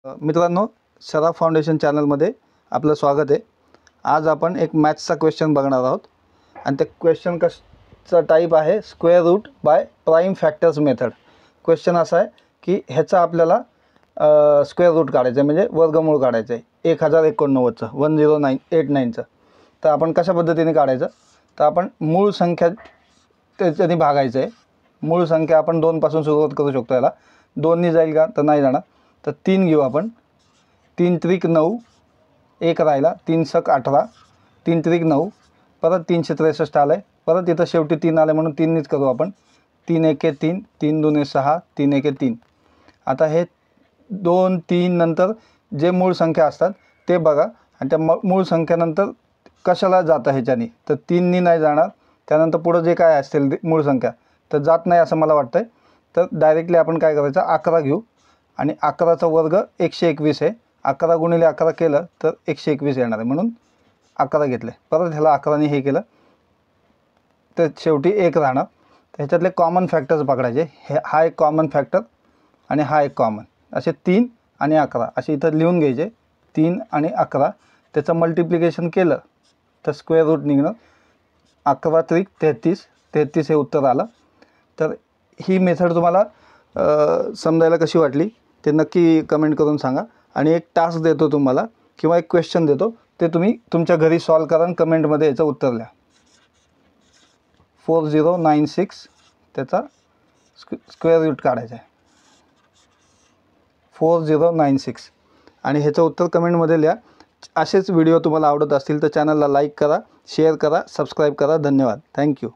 मित्रांनो, सराफ फाउंडेशन चॅनलमध्ये आपलं स्वागत आहे। आज आपण एक मॅथ्सचा क्वेश्चन बघणार आहोत आणि ते क्वेश्चन कसा टाइप आहे, square root by prime factors method. Question असा आहे की ह्याचा आपल्याला स्क्वेअर रूट काढायचं आहे, म्हणजे वर्गमूळ काढायचं आहे 1089चं 10989चं। तर आपण कशा पद्धतीने काढायचं, तर आपण मूळ संख्या त्याच्याने भागायचं आहे। मूळ संख्या आपण 2 पासून सुरुवात करू शकतो। याला 2 ने जाईल का, तर नाही जाणार। तर 3 घेऊ आपण। 3 त्रिक 9, 1 राहिला, 3 सक 18, 3 त्रिक 9, परत 363 आलं आहे, परत इथं शेवटी 3 आलं म्हणून 3 नीच करू आपण। 3 एके 3, 3 दुने 6, 3 एके 3। आता हे 2 3 नंतर जे मूळ संख्या असतात ते बघा आणि त्या मूळ संख्यानंतर कशाला जातं ह्याच्यानी, तर 3 नी नाही जाणार। त्यानंतर पुढे जे काय असतील मूळ संख्या तर जात नाही असं मला वाटतंय। तर डायरेक्टली आपण काय करायचं, 11 घेऊ आणि 11चा वर्ग 121 आहे। 11 गुणिले 11 केलं तर 121 येणार आहे, म्हणून 11 घेतले। परत ह्याला 11 ने हे केलं तर शेवटी 1 राहणार। तर ह्याच्यातले कॉमन फॅक्टर्स पकडायचे। हा एक कॉमन फॅक्टर आणि हा एक कॉमन, असे 3 आणि 11 असे इथं लिहून घ्यायचे। 3 आणि 11 त्याचं मल्टिप्लिकेशन केलं तर स्क्वेअर रूट निघणार। 11 त्रिक 33, 33 हे उत्तर आलं। तर ही मेथड तुम्हाला समजायला कशी वाटली ते नक्की कमेंट करून सांगा। आणि एक टास्क देतो तुम्हाला किंवा एक क्वेश्चन देतो, ते तुम्ही तुमच्या घरी सॉल्व करा आणि कमेंटमध्ये याचं उत्तर लिहा। 4096 त्याचा स्क्वेअर रूट काढायचा आहे, 4096, आणि ह्याचं उत्तर कमेंटमध्ये लिहा। असेच व्हिडिओ तुम्हाला आवडत असतील तर चॅनलला लाईक करा, शेअर करा, सबस्क्राईब करा। धन्यवाद, थँक्यू।